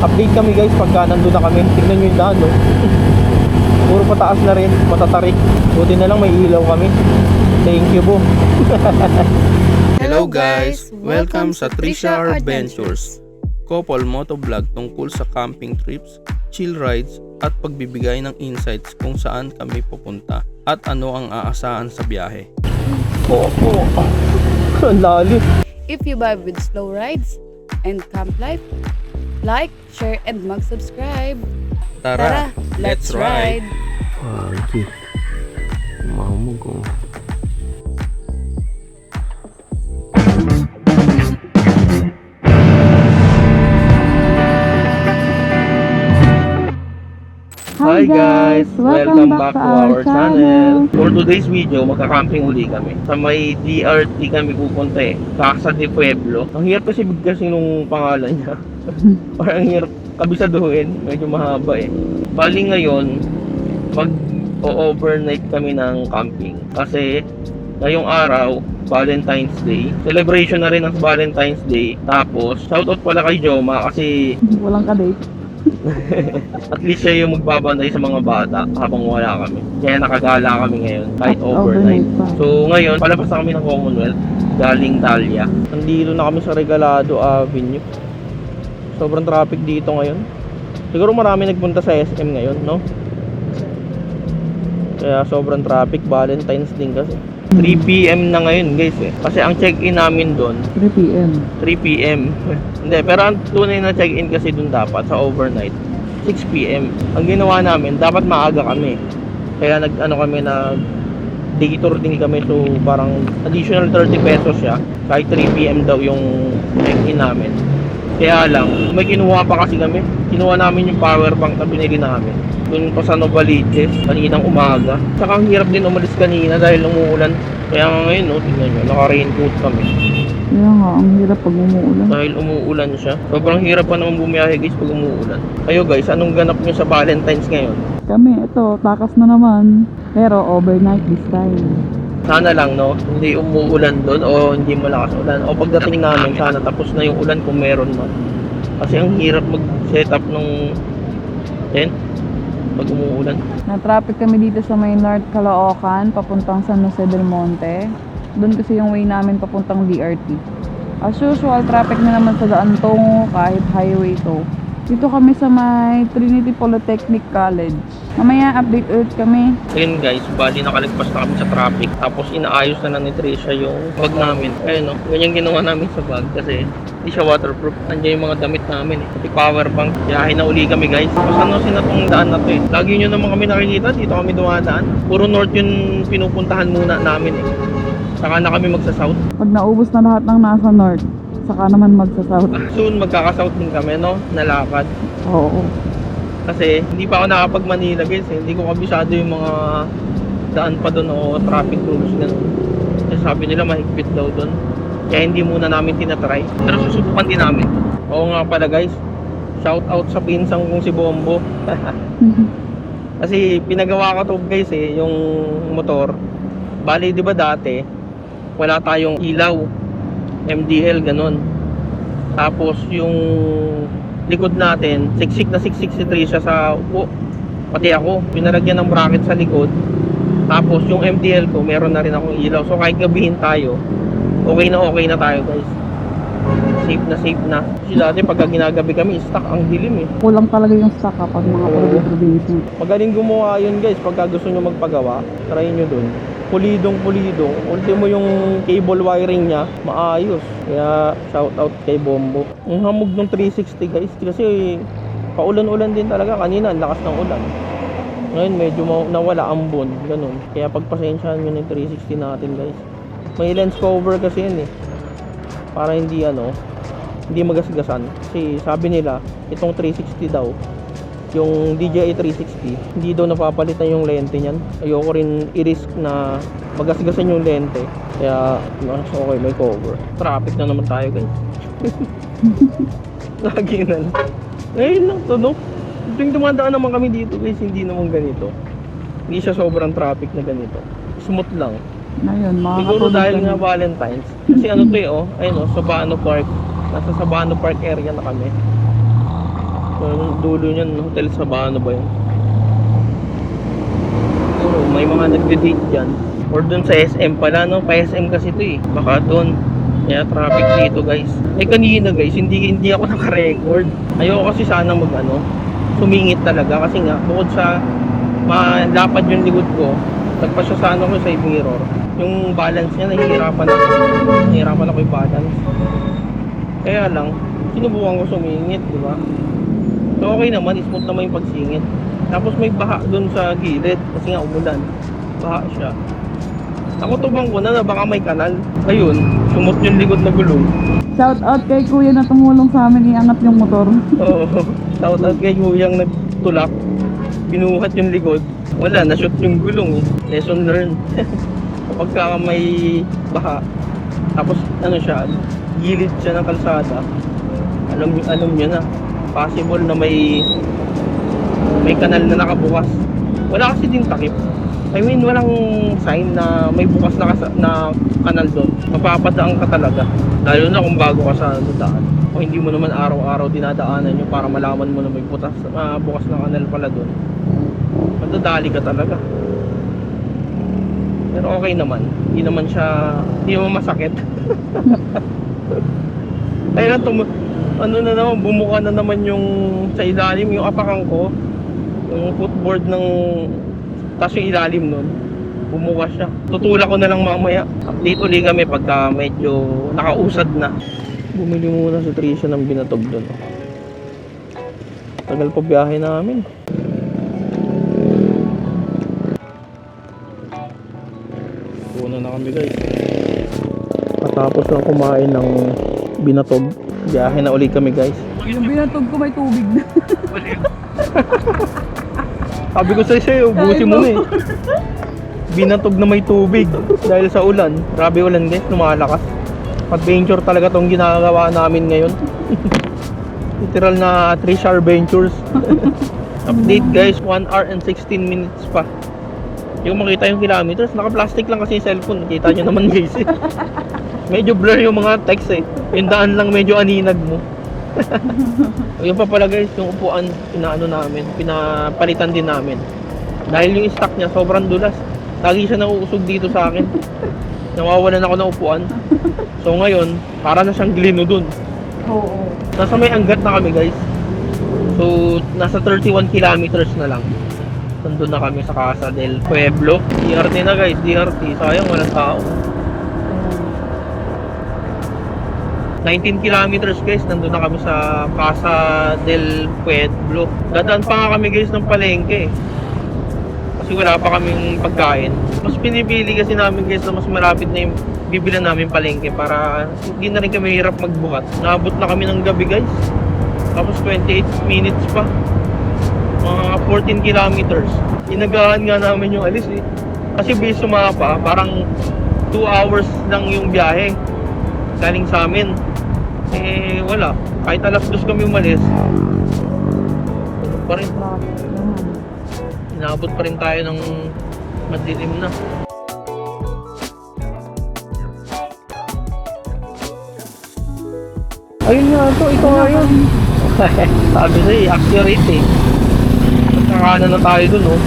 Update kami guys pagka nandun na kami. Tignan nyo yung daan, no? Puro pataas na rin, matatarik. Buti na lang may ilaw kami. Thank you po. Hello guys! Welcome sa Trisha Adventures, couple motovlog tungkol sa camping trips, chill rides at pagbibigay ng insights kung saan kami pupunta at ano ang aasahan sa biyahe. Oo. Ang lalim. If you vibe with slow rides and camp life, like, share, and mag-subscribe. Tara, let's ride! Okay. Mamog ko. Hi guys! Welcome back to our channel. For today's video, magka-camping uli kami. Sa may DRT kami pupunta eh. Casa de Pueblo. Ang hirap kasi nung pangalan niya. Parang hirap kabisaduhin. Medyo mahaba eh. Bali ngayon, mag-overnight kami ng camping. Kasi ngayong araw, Valentine's Day. Celebration na rin ng Valentine's Day. Tapos, shoutout pala kay Joma kasi Walang kadate. at least siya yung magbabanday sa mga bata habang wala kami. Kaya nakagala kami ngayon kahit overnight. So ngayon, palabas na kami ng Commonwealth galing Dahlia. Nandito na kami sa Regalado Avenue. Sobrang traffic dito ngayon. Siguro marami nagpunta sa SM ngayon, no? Kaya sobrang traffic. Valentine's din kasi 3 PM na ngayon guys eh. Kasi ang check-in namin doon 3 p.m. 3 PM. Hindi, pero ang tunay na check-in kasi doon dapat sa overnight 6 PM. Ang ginawa namin, dapat maaga kami. Kaya kami na day tour din kami, so parang additional 30 pesos siya. Kahit 3 PM daw yung check-in namin. Kaya lang, may kinuha pa kasi kami. Kinuha namin yung power bank na binili namin doon pa sa Novaliches kaninang umaga. Saka ang hirap din umalis kanina dahil umuulan. Kaya ngayon, no, tingnan nyo, naka-raincoat kami. Kaya nga, ang hirap pag umuulan. Dahil umuulan siya. Sobrang hirap pa naman bumiyahe guys pag umuulan. Kayo guys, anong ganap nyo sa Valentine's ngayon? Kami, ito, takas na naman. Pero overnight this time. Sana lang, no, hindi umuulan doon o hindi malakas ulan. O pagdating namin, sana tapos na yung ulan kung meron man. Kasi ang hirap mag-set up nung tent pag umuulan. Na-traffic kami dito sa may North Caloocan, papuntang San Jose del Monte. Doon kasi yung way namin papuntang DRT. As usual, traffic na naman sa daan tungo kahit highway to. Dito kami sa may Trinity Polytechnic College. Mamaya update ulit kami. Ayun guys, bali nakalagpas na kami sa traffic. Tapos inaayos na lang ni Trisha yung bag namin. Ayun no, ganyan ginawa namin sa bag kasi hindi siya waterproof. Andiyan yung mga damit namin eh. Pati power bank. Biyahe na uli kami guys. Tapos ano sinatong daan na to eh. Lagi nyo naman kami nakikita. Dito kami dumadaan. Puro north yung pinupuntahan muna namin eh. Saka na kami magsa-south. Pag naubos na lahat ng nasa north, saka naman magsa-south. Soon magkaka-south din kami no, nalakad. Oo. Kasi hindi pa ako nakapag-Manila guys eh. Hindi ko kabisado yung mga daan pa doon o traffic rules ganun. Kasi sabi nila mahigpit daw doon. Kaya hindi muna namin tinatry. Pero susubukan din namin. Oo nga pala guys. Shout out sa pinsang kong si Bombo. Kasi pinagawa ko to guys eh, yung motor. Bali di ba dati wala tayong ilaw. MDL ganun. Tapos yung likod natin, siksik na siksik si Trisha sa upo. Pati ako, pinalagyan ng bracket sa likod. Tapos yung MDL ko, meron na rin akong ilaw. So kahit gabihin tayo, okay na tayo guys. Safe na. Kasi dati pagka ginagabi kami, stuck ang dilim eh. Kulang talaga yung stock kapag mga probinsya. Magaling gumawa yun guys. Pagka gusto nyo magpagawa, try nyo dun. Pulidong. Ultimo yung cable wiring niya, maayos. Kaya shout out kay Bombo. Ang hamog ng 360 guys. Kasi paulan-ulan din talaga. Kanina, ang lakas ng ulan. Ngayon medyo nawala ang ambon. Ganun. Kaya pagpasensyahan nyo ng 360 natin guys. May lens cover kasi yan eh. Para hindi magasgasan. Kasi sabi nila, itong 360 daw, yung DJI 360, hindi daw napapalitan yung lente niyan. Ayoko rin i-risk na magasgasan yung lente. Kaya, okay, may cover. Traffic na naman tayo guys. Lagi na lang. Ngayon lang to, no? Tuwing dumadaan naman kami dito guys, hindi naman ganito. Hindi siya sobrang traffic na ganito. Smooth lang. Ayun, Siguro dahil nga Valentine's. Kasi ayun Sabano Park. Nasa Sabano Park area na kami. dulo niyan, Hotel Sabano ba yun? Siguro, may mga nagde-date dyan. Or dun sa SM pala, no? Pa SM kasi ito eh. Baka dun. Kaya traffic dito guys. Eh kanina guys, hindi ako naka-record. Ayoko kasi sana sumingit talaga. Kasi nga, bukod sa malapad yung likod ko, nagpasya sa ko side mirror. Yung balance niya, nahihirapan ako yung balance. Kaya lang, sinubukan ko sumingit, di ba? So okay naman, smooth naman yung pagsingit. Tapos may baha dun sa gilid kasi nga umulan. Baha siya. Nakutubang ko na baka may kanal. Ayun, sumot yung likod na gulong. Shout out kay kuya na tumulong sa amin iangat yung motor. Oo. Shout out kay kuyang nagtulak. Binuhat yung likod. Wala, na-shoot yung gulong eh. Lesson learned. Kapag ka may baha, tapos gilid siya ng kalsada, alam niya na. Possible na may kanal na nakabukas. Wala kasi din takip. I mean, walang sign na may bukas na kanal doon. Mapapadaan ka talaga. Lalo na kung bago ka sa daan. O hindi mo naman araw-araw dinadaanan yun para malaman mo na may bukas na kanal pala doon. Madadali ka talaga. Pero okay naman. Hindi naman masakit. Kaya bumuka na naman yung sa ilalim, yung apakang ko. Yung footboard tapos yung ilalim nun, bumuka siya. Tutulak ko na lang mamaya. Update uli kami pagka medyo nakausad na. Bumili muna sa Tricia ng binatog doon. Tagal pa biyahe namin. Una na kami guys. Patapos lang kumain ng binatog, biyahe na uli kami guys. Yung binatog ko may tubig na. Sabi ko sa'yo, ubusin mo na eh. Binatog na may tubig dahil sa ulan. Grabe ulan guys, lumalakas. Adventure talaga tong ginagawa namin ngayon. Literal na Tricia Adventures. Update guys, 1 hour and 16 minutes pa. Yung makita yung kilometers, naka-plastic lang kasi yung cellphone. Kita nyo naman guys eh. Medyo blur yung mga text eh. Yung daan lang medyo aninag mo. Yung pa pala guys, yung upuan pinapalitan din namin. Dahil yung stock niya sobrang dulas. Lagi siya nauusog dito sa akin. Nawawalan ako ng upuan. So ngayon, para na siyang glino dun. Oo. Nasa may anggat na kami guys. So nasa 31 kilometers na lang. Nandun na kami sa Casa del Pueblo. DRT na guys, DRT. Sayang walang tao. 19 kilometers guys, nandun na kami sa Casa del Pueblo. Dadaan pa nga kami guys ng palengke. Kasi wala pa kaming pagkain. Mas pinipili kasi namin guys na mas malapit na yung bibilan namin palengke para hindi na rin kami hirap magbukat. Naabot na kami ng gabi guys. Tapos 28 minutes pa. Mga 14 kilometers. Inagahan nga namin yung alis eh. Kasi base sumapa, parang 2 hours lang yung biyahe. Galing sa amin. Eh wala, kahit alas 2 kami umalis, pa rin, inabot pa rin tayo ng madilim na. Ayun nga to, ito nga yun. Sabi sa'yo, accurate eh. Nakakanan na tayo dun oh.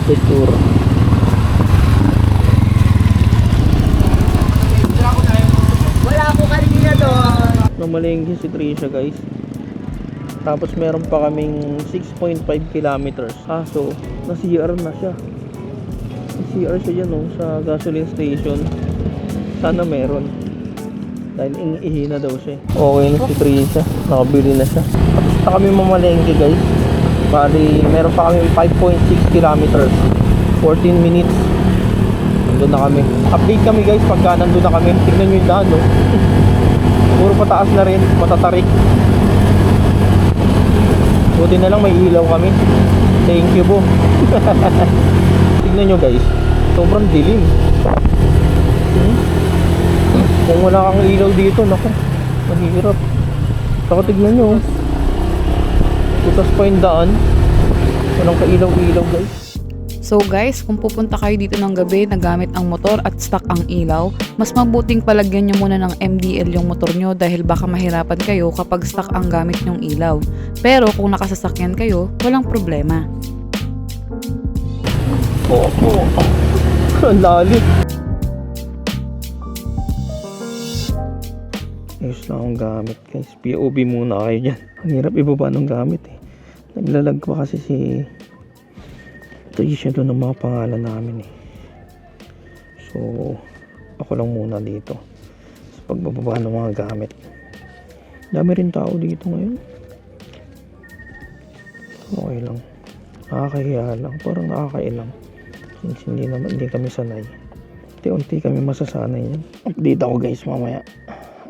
Detour. Namalengke si Tricia guys. Tapos meron pa kaming 6.5 kilometers. So na CR na siya. CR siya dyan oh, sa gasoline station. Sana meron. Dahil ihi na daw siya. Okay na si Tricia. Nakabili na siya. Tapos na kami mamalengke guys. Bali meron pa kami 5.6 kilometers. 14 minutes. Nandun na kami. Update kami guys pagka nandun na kami. Tignan nyo yung daan no. Puro pataas na rin, matatarik. Buti na lang may ilaw kami. Thank you po. Tignan nyo guys, sobrang dilim. Kung wala kang ilaw dito, naku, mahirap. Saka tignan nyo, butas pa yung daan. Walang ka ilaw-ilaw guys. So guys, kung pupunta kayo dito ng gabi na gamit ang motor at stuck ang ilaw, mas mabuting palagyan nyo muna ng MDL yung motor nyo dahil baka mahirapan kayo kapag stuck ang gamit nyong ilaw. Pero kung nakasasakyan kayo, walang problema. Oo. Ang lalim. Ayos lang ang gamit guys. POV muna kayo dyan. Ang hirap ibaba ng gamit eh. Naglalag pa kasi si Tricia doon ng mga pangalan namin eh. So, ako lang muna dito sa pagbababa ng mga gamit. Dami rin tao dito ngayon. Okay lang. Nakakahiya lang. Parang nakakailang. Since hindi kami sanay. Unti-unti kami masasanay yan. Update ako guys mamaya.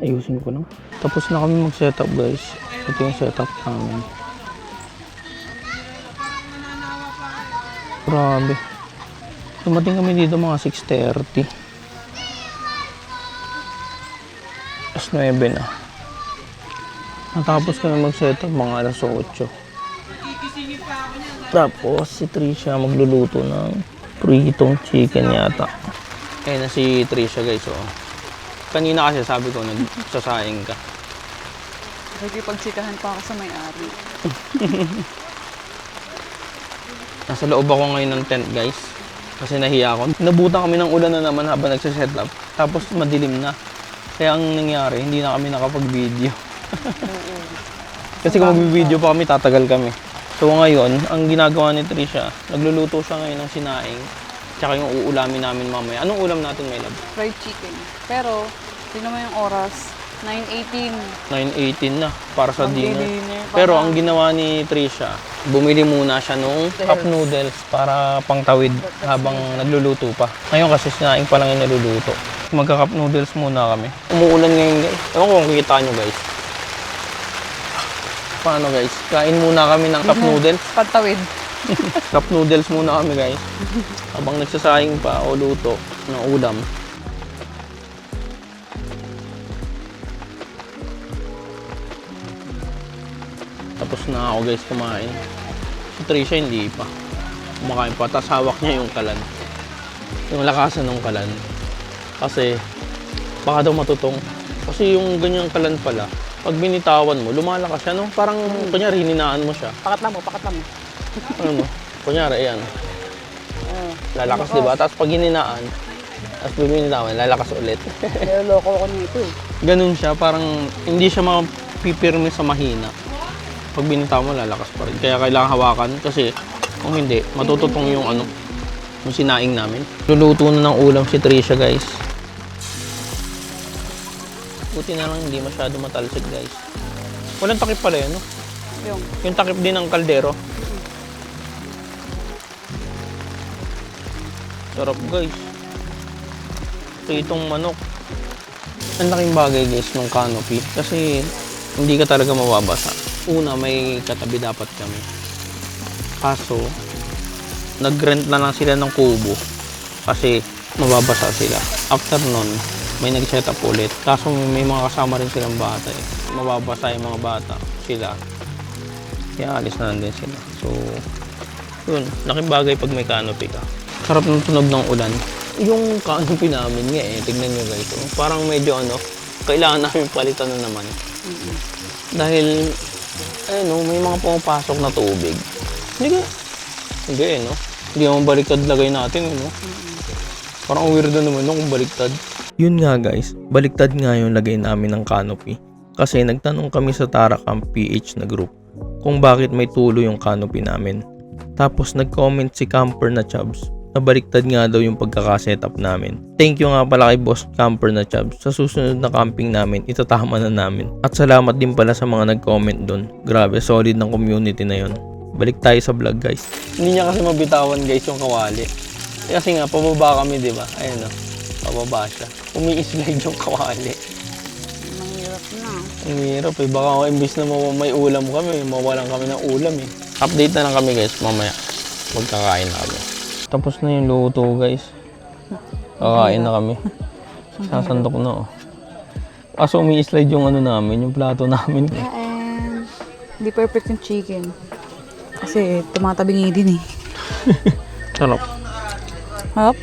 Ayusin ko lang. Tapos na kami mag-setup guys. Ito yung setup namin. Grabe. Dumating kami dito mga 6:30. Alas 9 na. Natapos kami mag-setup mga alas 8. Tapos si Tricia magluluto ng pritong chicken yata. Ayun na si Tricia guys. Oh. Kanina kasi sabi ko nagsasaing ka. Nagpagtsikahan pa ako sa may-ari. Nasa loob ako ngayon ng tent guys. Kasi nahiya ako. Nabutan kami ng ulan na naman habang nagsisetup. Tapos madilim na. Kaya ang nangyari, hindi na kami nakapag-video. Kasi kung mag-video pa kami, tatagal kami. So ngayon, ang ginagawa ni Tricia, nagluluto siya ngayon ng sinaing. Tsaka yung uulamin namin mamaya. Anong ulam natin, my love? Fried chicken. Pero, tingnan mo yung oras. 9:18. 9:18 na para sa dinner. Magdi-dinner pa Pero na. ang ginawa ni Tricia, bumili muna siya nung cup noodles para pangtawid habang nagluluto pa. Ngayon kasi sinaing pa lang yung naluluto. Magka-cup noodles muna kami. Umuulan ngayon guys. Ewan ko kung kikita nyo guys. Paano guys? Kain muna kami ng cup noodles. Pantawid. Cup noodles muna kami guys. Habang nagsasaying pa o luto ng ulam. Tapos na ako guys kumain. Si Tricia hindi pa. Kumakain pa. Tapos hawak niya yung kalan. Yung lakasan ng kalan. Kasi baka daw matutong. Kasi yung ganyang kalan pala, pag binitawan mo, lumalakas siya, no? Parang kunyari hininaan mo siya. Pakatla mo. Ano mo? Kunyari, ayan. Lalakas, di ba? Tapos pag hininaan, tapos binitawan, lalakas ulit. Niloloko ko nito eh. Ganun siya, parang hindi siya mapipirme sa mahina. Pag binitawan mo, lalakas pa rin. Kaya kailangan hawakan kasi kung hindi, matututong yung yung sinaing namin. Luluto na ng ulam si Tricia, guys. Buti na lang hindi masyado matalsik, guys. Walang takip pala yun, no? Yung takip din ng kaldero. Sarap, guys. Pritong manok. Ang laking bagay, guys, ng canopy. Kasi hindi ka talaga mababasa. Una, may katabi dapat kami. Kaso, nag-rent na lang sila ng kubo. Kasi mababasa sila. After nun, may nag-set up ulit. Kaso may mga kasama rin silang bata eh. Mababasa yung mga bata. Sila. Kaya alis na lang din sila. So, yun. Laking bagay pag may canopy ka. Sarap ng tunog ng ulan. Yung canopy namin nga eh. Tignan nyo guys. Oh. Parang medyo kailangan namin palitan na naman. Dahil, may mga pumapasok na tubig. Hindi no? Hindi naman baliktad lagay natin, no? Parang weirdo naman kung baliktad. Yun nga guys, baliktad nga yung lagay namin ng canopy. Kasi nagtanong kami sa Taracamp PH na group kung bakit may tulo yung canopy namin. Tapos nag-comment si Camper na Chubs na baliktad nga daw yung pagkakasetup namin. Thank you nga pala kay Boss Camper na Chubs. Sa susunod na camping namin, itatama na namin. At salamat din pala sa mga nag-comment doon. Grabe, solid ng community na yun. Balik tayo sa vlog guys. Hindi niya kasi mabitawan guys yung kawali. Kasi nga, pababa kami, di ba? Ayun pababa siya. Umi-slide yung kawali. Mahirap na. Ang hirap eh. Baka imbis na may ulam kami, mawalan kami ng ulam eh. Update na lang kami guys, mamaya. Magkakain na kami. Tapos na yung luto guys. Kakain na kami. Sasandok na Kaso umi-slide yung namin, yung plato namin. And hindi perfect yung chicken. Kasi tumatabingi din eh. Sarap. Harap.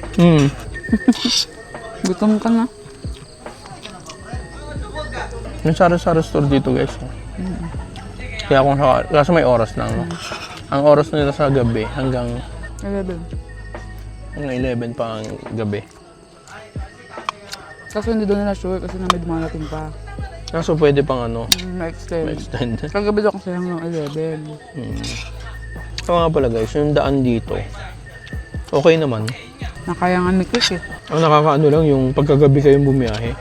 Gutom ka na. Yung sari-sari store dito guys. Kaya kung kaso may oras lang. No? Ang oras nila sa gabi hanggang 11 pa ang gabi. Kaso hindi doon nila sure kasi na may dumarating pa. Kaso pwede pang Ma-extend. extend. Kagabi daw kasi hanggang 11. So nga pala guys, yung daan dito, okay naman. Nakayangan ni Chris eh. Ang nakakaano lang yung pagkagabi kayong bumiyahe.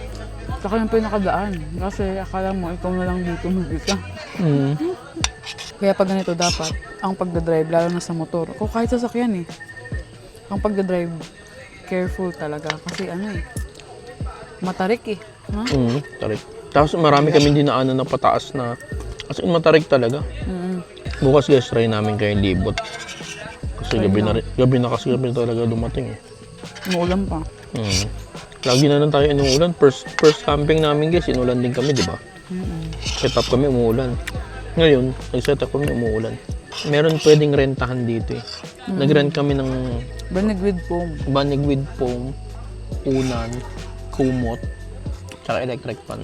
Saka yung pinakadaan. Kasi akala mo ikaw na lang dito mag-isa. Kaya pag ganito dapat, ang pagdadrive, lalo na sa motor, o kahit sasakyan eh, ang pagdadrive, careful talaga. Kasi matarik eh. Ha? Tarik. Tapos marami kami dinaanan na pataas na, as in matarik talaga. Bukas guys, try namin kayo libot. Kasi gabi na kasi talaga dumating eh. Umuulan pa. Lagi na lang tayo inuulan. First camping namin guys, inulan din kami, di ba? Set up kami, umuulan. Ngayon, nag-set up kami, umuulan. Meron pwedeng rentahan dito eh. Nag-rent kami ng Banig with foam. banig with foam, unan, kumot, tsaka electric fan.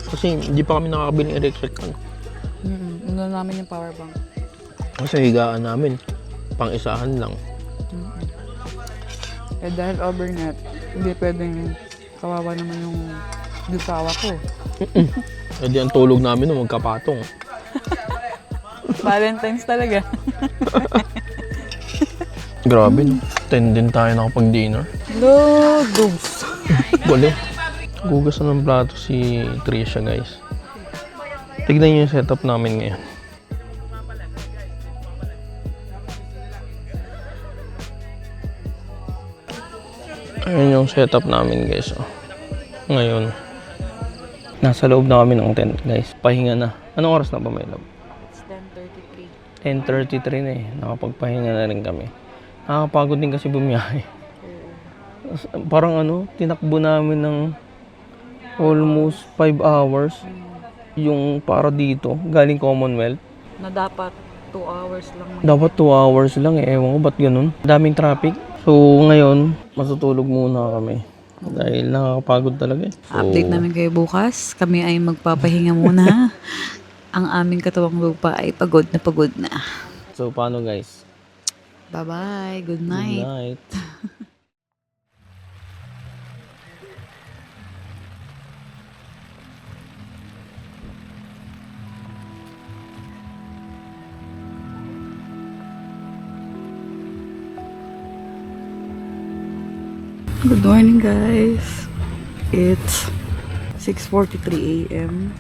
Kasi hindi pa kami nakakabili ng electric fan. Una namin yung power bank. Kasi higaan namin, pang-isahan lang. Eh dahil overnight, hindi pwedeng kawawa naman yung gisawa ko. E di ang tulog namin nung magkapatong. Valentine's talaga. Grabe no. 10 din tayo nakapag-dinner. Lodos. Bali. Gugas na ng plato si Trisha guys. Tignan niyo yung setup namin ngayon. Ayan yung setup namin guys. Oh. Ngayon. Nasa loob na kami ng tent guys. Pahinga na. Anong oras na ba may loob? It's 10:33. 10:33 na eh. Nakapagpahinga na rin kami. Nakakapagod din kasi bumiyahe. Parang tinakbo namin ng almost 5 hours. Yung para dito, galing Commonwealth. Na dapat 2 hours lang. Dapat 2 hours lang eh. Ewan ko ba't ganun. Daming traffic. So ngayon, matutulog muna kami. Dahil nakakapagod talaga eh. So, Update namin kayo bukas. Kami ay magpapahinga muna. Ang aming katuwang lupa ay pagod na pagod na. So paano guys? Bye-bye. Good Good night. night. Good morning guys. It's 6:43 a.m.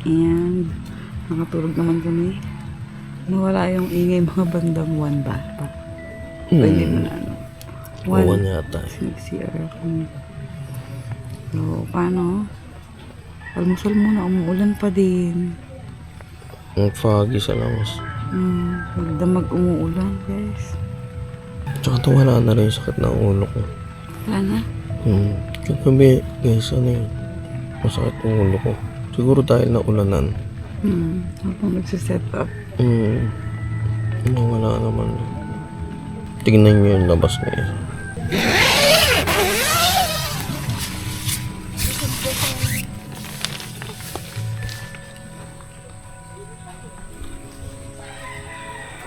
and nakatulog naman kami. Nawala yung ingay mga bandang 1 ba? Pwede mo na One yata eh. Nag-CR ako. So, paano? Almusal muna, umuulan pa din. Ang foggy sa labas. Magdamag umuulan guys. Tsaka wala na rin yung sakit ng ulo ko. Wala na. Kagabi guys, masakit yung ulo ko. Siguro dahil na ulanan. Habang nagsiset up. Wala naman. Tignan nyo yung labas ngayon.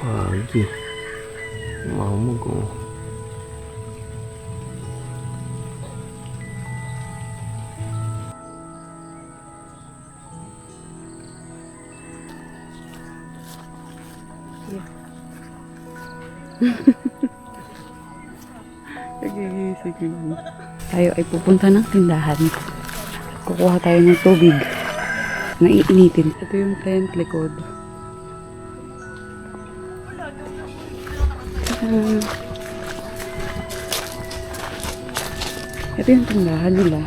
Foggy. Mamog oh. Tayo ay pupunta ng tindahan. Kukuha tayo ng tubig na iinitin. Ito yung tent likod. Ito yung tindahan nila.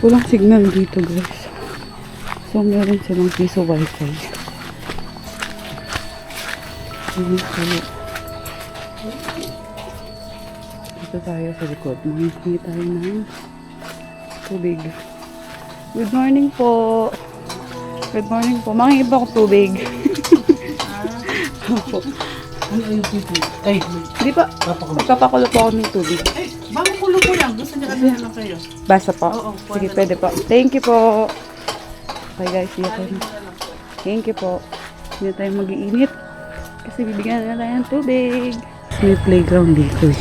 Walang signal dito guys. So meron silang piso wifi. Dito tayo sa likod. Mangingi tayo ng tubig. Good morning po. Good morning po. Mangingi ba akong tubig? Opo. Hindi pa. Magpapakulo po ako ng tubig. Bago kulo po lang. Gusto niya kasi ano kayo. Basta po. Sige, pwede po. Thank you po. Okay guys, see you tayo. Thank you po. Hindi tayo mag-iinit. Kasi bibigyan na tayo ng tubig. May playground dito eh.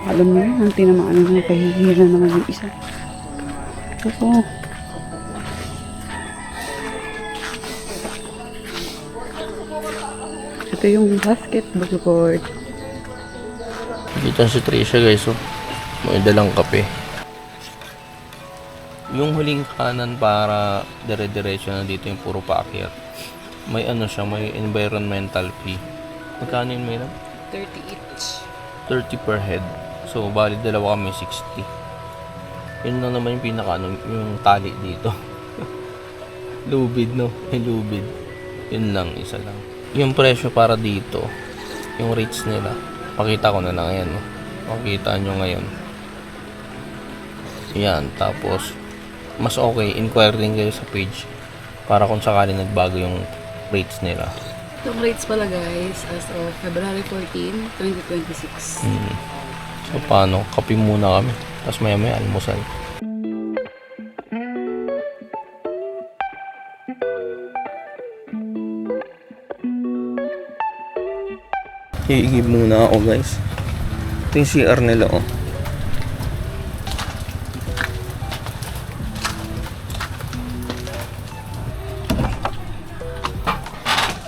Alam mo yun, ang tinamaan na pahihiya na naman yung isa. Oo. Ito yung basketball court. Dito si Trisha guys, oh. May dalang kape. Yung huling kanan para dire-diretso na dito yung puro paakyat. May ano siya, may environmental fee. Magkano yun, Mayra? 30 each. 30 per head. So, bali dalawa kami 60. Yun lang naman yung pinaka ano, yung tali dito. Lubid, no? Yung lubid. Yun lang, isa lang. Yung presyo para dito, yung rates nila, pakita ko na lang yan, no? Makikita nyo ngayon. Yan, tapos mas okay, inquire din kayo sa page para kung sakali nagbago yung rates nila. Itong rates pala guys, as of February 14, 2026. So paano, kape muna kami, tapos maya maya almusal. Iigib muna ako guys. Ito yung CR nila, oh.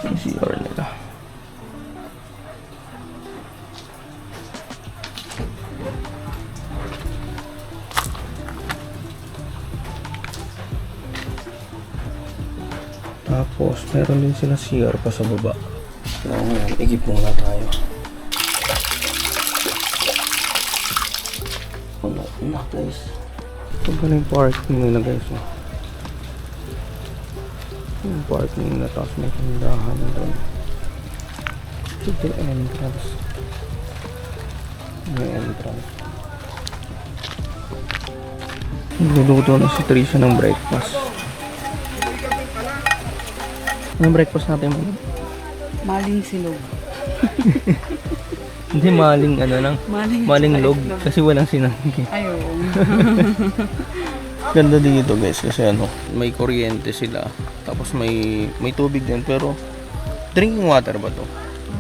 Yung CR nila. Tapos, meron din sila CR pa sa baba. So, ngayon, igib muna tayo. Wala na guys. Ito ba yung parking nila guys? Oh. Yung parking nila, tapos may tindahan doon. Ito the entrance. May entrance. Nagluluto na si Trisha ng breakfast. Anong breakfast natin mo? Maling silog. Hindi maling ano lang. Maling log. Kasi walang sinanggi. Ayaw. Ganda dito guys kasi ano, may kuryente sila. Tapos may tubig din pero drinking water ba to?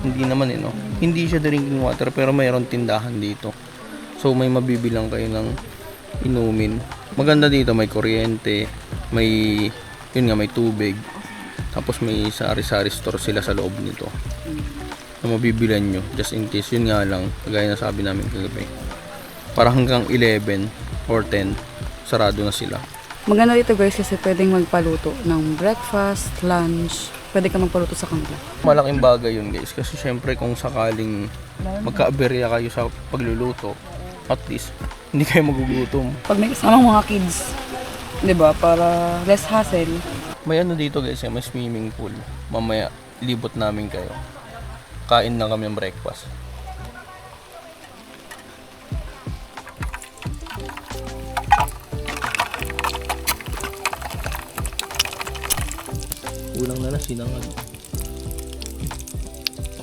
Hindi naman no. Hindi siya drinking water pero mayroon tindahan dito. So may mabibilang kayo ng inumin. Maganda dito, may kuryente, may yun nga, may tubig. Tapos may sari-sari store sila sa loob nito na mabibilan nyo just in case. Yun nga lang, kagaya na sabi namin kagabi, para hanggang 11 or 10 sarado na sila. Maganda dito guys kasi pwedeng magpaluto ng breakfast, lunch. Pwede ka magpaluto sa kanila. Malaking bagay yun guys kasi syempre kung sakaling magka-aberya kayo sa pagluluto, at least hindi kayo magugutom. Pag may kasamang mga kids, 'di ba? Para less hassle. May ano dito guys, may swimming pool. Mamaya libot namin kayo. Kain na kami ng breakfast. Kulang na lang sinangag.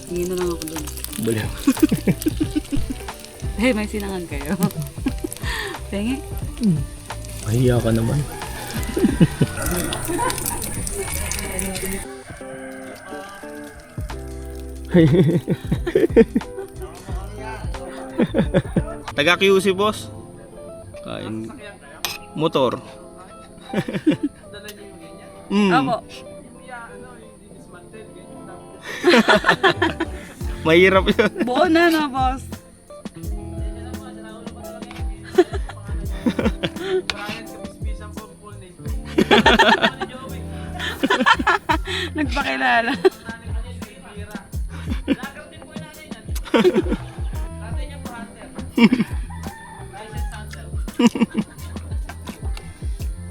Tingin na lang ako doon. Baliw. Hey, may sinangan kayo. Pengi? Mahiya ka naman. Taga QC boss. Kain. Motor. Ako. Mahirap yun. Buo na na, boss. Nagpakilala.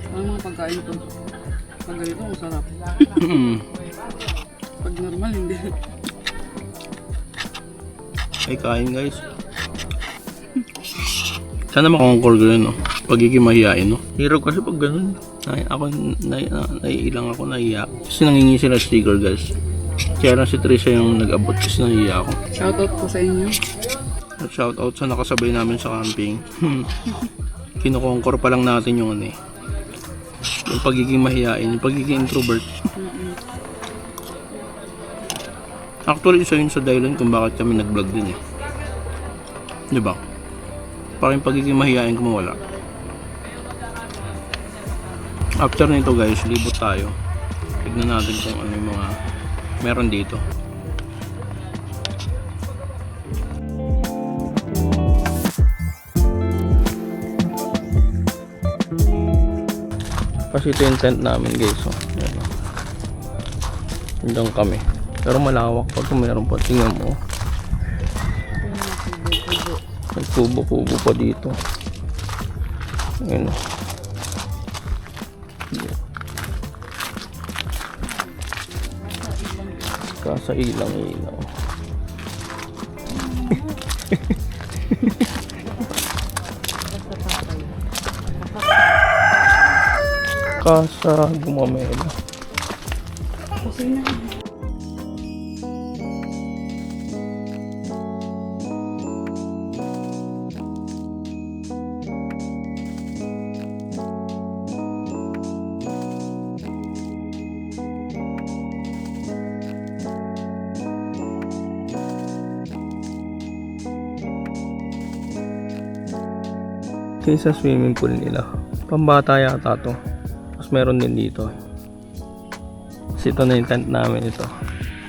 Ano mga pagkain ko? Pag ganito, ang sarap. Pag normal, hindi. Ay, kain guys. Sana makongkol ko yun, no? Pagiging mahihain, no? Hirap kasi pag ganun. Ako, naiilang ako, nahiya. Kasi nangingi sila sticker, guys. Kaya lang si Trisha yung nag-abot kasi nahiya ako. Shoutout po sa inyo. At shoutout sa nakasabay namin sa camping. Kinukonkor pa lang natin yung ano eh. Yung pagiging mahiyain, yung pagiging introvert. Actually, isa yun sa dahilan kung bakit kami nag-vlog din eh. Diba? Parang yung pagiging mahiyain ko mawala. After nito guys, libot tayo. Tignan natin kung ano yung mga meron dito. Kasi ito yung tent namin guys. So, yan. Hanggang kami. Pero malawak pa ito. Meron pa. Tingnan mo. May kubo-kubo pa dito. Ayan. Kasa ilang-ilaw. Kasa gumamela. Ito sa swimming pool nila. Pambata yata to. Tapos meron din dito. Kasi ito na yung tent namin ito.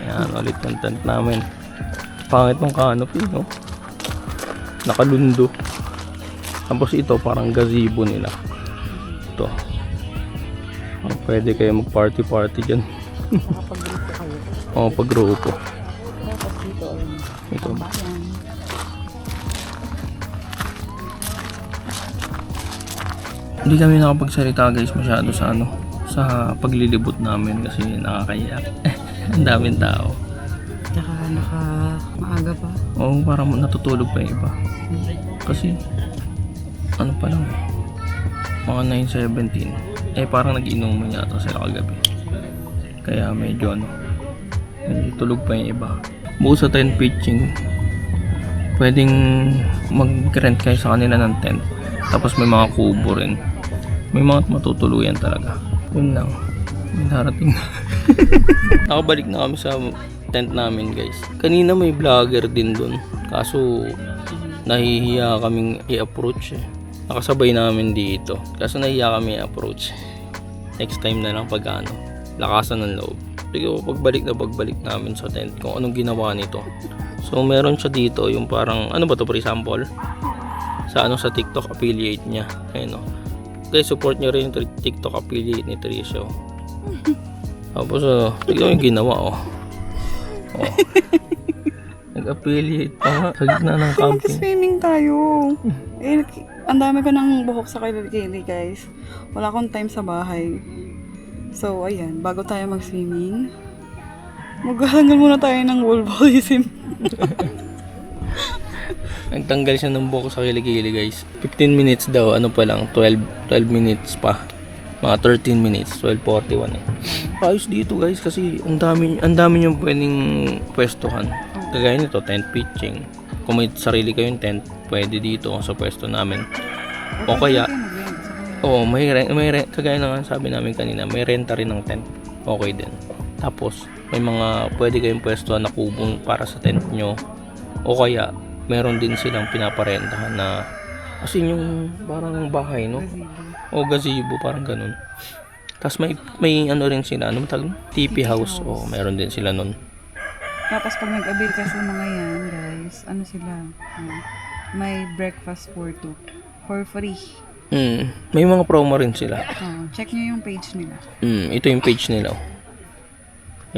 Ayan ulit yung tent namin. Pangit ng canopy no. Nakalundo. Tapos ito parang gazebo nila. Ito. Pwede kayo mag party dyan. Oo, pag grupo. Ito. Hindi kami nakapagsalita guys masyado sa ano, sa paglilibot namin kasi nakakahiya. Ang daming tao. Tsaka maaga pa. Oo, parang natutulog pa yung iba. Kasi ano pa lang mga 9:17. Parang nag-inuman yata sila kagabi. Kaya medyo medyo tulog pa yung iba. Bukod sa tent pitching, pwedeng mag-rent kayo sa kanila ng tent. Tapos may mga kubo rin. May mga matutuluyan talaga. Yun lang. May darating na. Nakabalik na kami sa tent namin guys. Kanina may vlogger din dun. Kaso nahihiya kaming i-approach eh. Nakasabay namin dito. Kaso nahihiya kami i-approach. Next time na lang pag lakasan ng loob. Sige, pagbalik namin sa tent kung anong ginawa nito. So meron siya dito yung parang ano ba to, for example sa sa TikTok affiliate niya. Ayun o. Guys, support nyo rin yung TikTok affiliate ni Trisha. Tapos tignan yung ginawa nag-affiliate pa nga sa gitna ng camping. Swimming tayo. Ang dami ko ng buhok sa kilikili guys. Wala akong time sa bahay. So ayan, bago tayo mag-swimming, maghatanggal muna tayo ng wallballism. Nagtanggal siya ng buhok sa kilikili guys. 15 minutes daw, pa lang, 12 minutes pa. Mga 13 minutes, 12:41 eh. Ayos dito guys kasi ang dami yung pwedeng pwestuhan. Kagaya nito, tent pitching. Kung may sarili kayong tent, pwede dito sa pwesto namin. O kaya, may kagaya na nga sabi namin kanina, may renta rin ng tent. Okay din. Tapos, may mga pwede kayong pwestuhan na kubong para sa tent nyo. O kaya, meron din silang pinaparentahan na kasi yung parang bahay no o gazebo parang ganun. Tapos may rin sila TP house o meron din sila nun. Tapos pag nag-avail ka sa mga yan guys, sila may breakfast for two for free. May mga promo rin sila. Check nyo yung page nila. Ito yung page nila.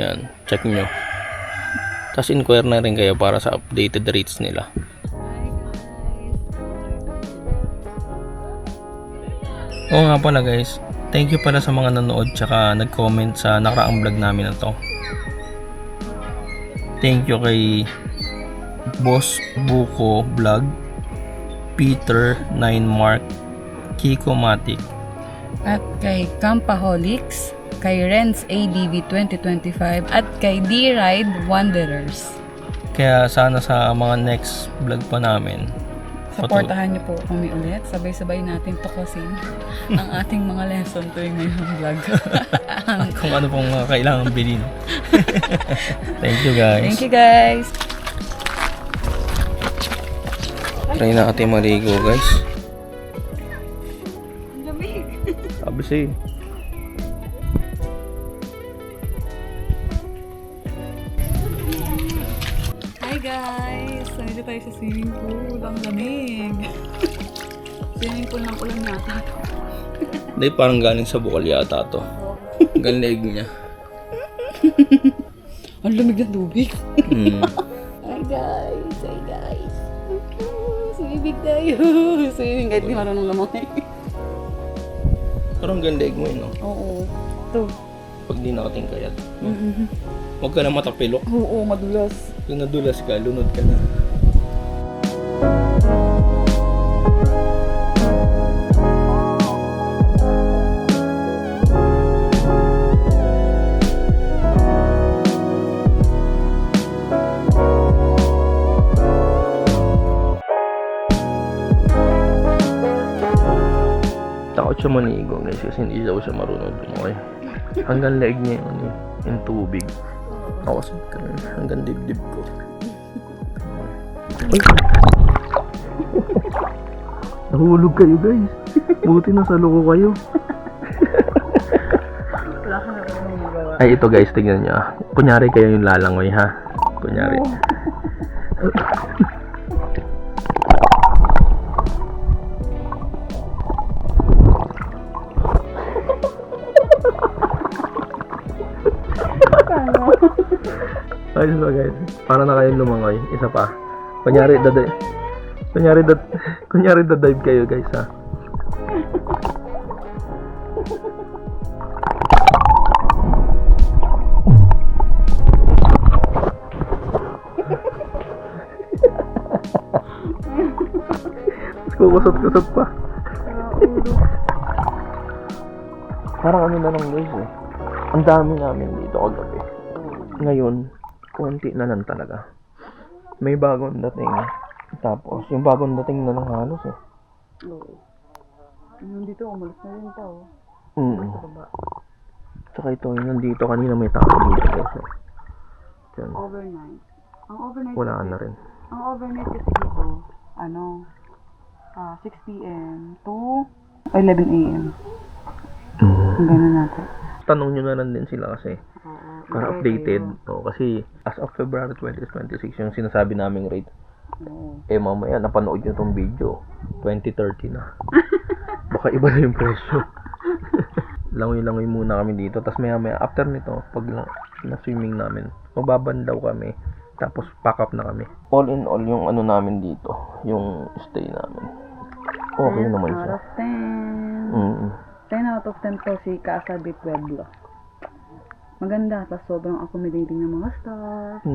Yan, check nyo. Tapos inquire na rin kayo para sa updated rates nila. Oo nga pala guys, thank you pala sa mga nanood tsaka nag-comment sa nakaraang vlog namin na to. Thank you kay Boss Buko Vlog, Peter 9 Mark, Kiko Matic, At kay Campaholics, kay Renz ADV 2025 at kay D-Ride Wanderers. Kaya sana sa mga next vlog pa namin, Supportahan niyo po kami ulit. Sabay-sabay natin tuklasin ang ating mga lesson tuwing ngayong vlog. kung ano pong kailangan bilhin. Thank you guys. Thank you guys! Try natin maligo guys. Sabi siya eh. Hi guys! Nandito tayo sa swimming pool. Ang lamig. Swimming pool ng ulan yata. Hindi, parang galing sa bukal yata to. Galing niya. Ang lamig ng tubig. Hmm. Hi guys! Hi guys! Swimming tayo! Swimming kahit di marunong lamay. Parang galing mo no? Oo. Ito. Pag di nakating kayat. Huwag ka na matapilok. Oo, madulas. Kung nadulas ka, lunod ka na. Takot siya manigo guys kasi hindi daw siya marunong lumoy. Hanggang leg niya yung tubig. Ako sa hanggang dibdib ko. Ay! Nahulog kayo guys. Buti na sa loko kayo. Ay ito guys, tignan nyo. Kunyari kayo yung lalangoy ha. Kunyari. Ayos ba guys? Para na kayong lumangoy. Isa pa. Kunyari dadive kayo guys ha. Kukusot-kusot pa. Parang ano na lang guys eh. Ang dami namin dito kagabi. Ngayon, konti na lang talaga. May bagong dating. Tapos, yung bagong dating na lang halos eh. Oo. Nandito, umalis na rin tao. Tsaka ito, yung nandito kanina may tao dito guys. Diyan. Overnight. Ang overnight Wala kasi, na rin. Ang overnight kasi dito, 6 p.m. to 11 a.m. Ganun natin. Tanong nyo na lang din sila kasi para updated. O, kasi as of February 2026 yung sinasabi naming rate. Mamaya napanood nyo tong video 2030 na. Baka iba na yung presyo. Langoy-langoy muna kami dito. Tapos maya after nito, pag na-swimming namin, magbabandaw kami. Tapos pack up na kami. All in all, yung ano namin dito, yung stay namin. Okay naman siya. 10 out of 10 po si Casa de Pueblo. Maganda, tapos sobrang accommodating ng mga staff.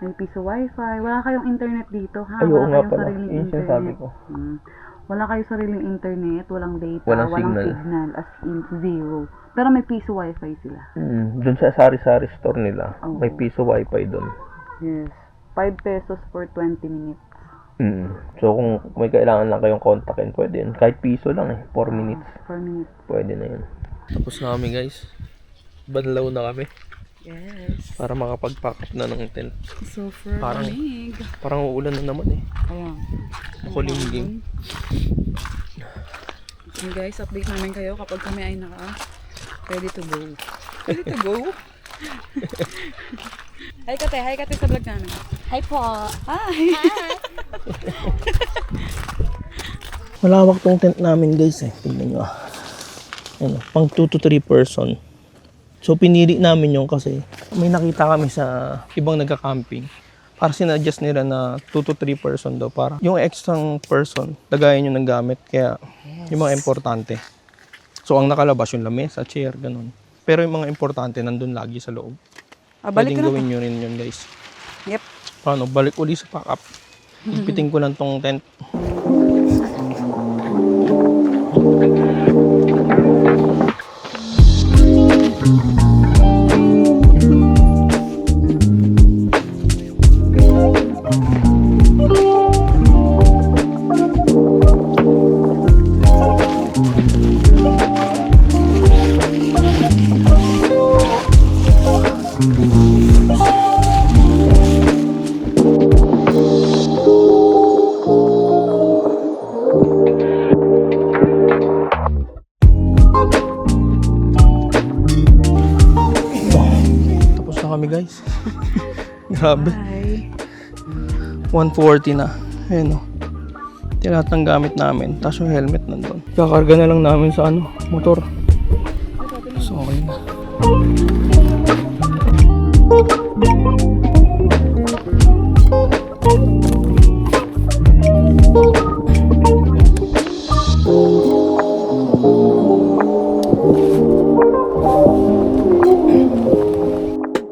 May piso wifi. Wala kayong internet dito, ha? Ay, oo nga kayong pala. sariling Yun sinasabi ko. Wala kayong sariling internet, walang data, Walang signal. As in zero. Pero may piso wifi sila. Doon sa sari-sari store nila, Oo. may piso wifi doon. Yes. 5 pesos for 20 minutes. So kung may kailangan lang kayong kontakin, pwede yun. Kahit piso lang eh, 4 minutes. 4 minutes. Pwede na yun. Tapos na kami guys. Banlaw na kami. Yes. Para makapag-pack up na ng tent. Super Parang- lamig. Parang uulan na naman eh. Ayan. Kulimlim. And guys, update namin kayo kapag kami ay ready to go. Ready to go? Hi kate sa vlog namin. Hi po. Hi! Malawak tong tent namin guys eh. Tingnan nyo ah. Ano, pang 2 to 3 person. So pinili namin yung kasi may nakita kami sa ibang nagka-camping. Para sinadjust nila na 2 to 3 person daw para yung extra person lagayan nyo ng gamit. Kaya yung mga importante. So ang nakalabas yung lamesa, chair, ganun. Pero yung mga importante nandun lagi sa loob. Balik Pwedeng ka na gawin nyo rin yun guys. Yep. Paano, balik uli sa pack up. Ipiting ko lang tong tent. Tapos na kami guys. Grabe. 140 na. Ayun o. Ito lahat ng gamit namin. Tapos yung helmet nandun. Kakarga na lang namin sa motor. So okay na.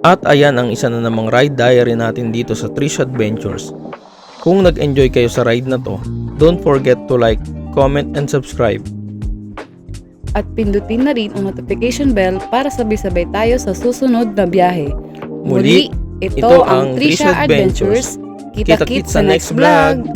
At ayan ang isa na namang ride diary natin dito sa Trish Adventures. Kung nag-enjoy kayo sa ride na to, don't forget to like, comment, and subscribe. At pindutin na rin ang notification bell para sabay-sabay tayo sa susunod na biyahe. Muli, ito ang Trisha Adventures. Kita-kits Kita-kits sa next vlog.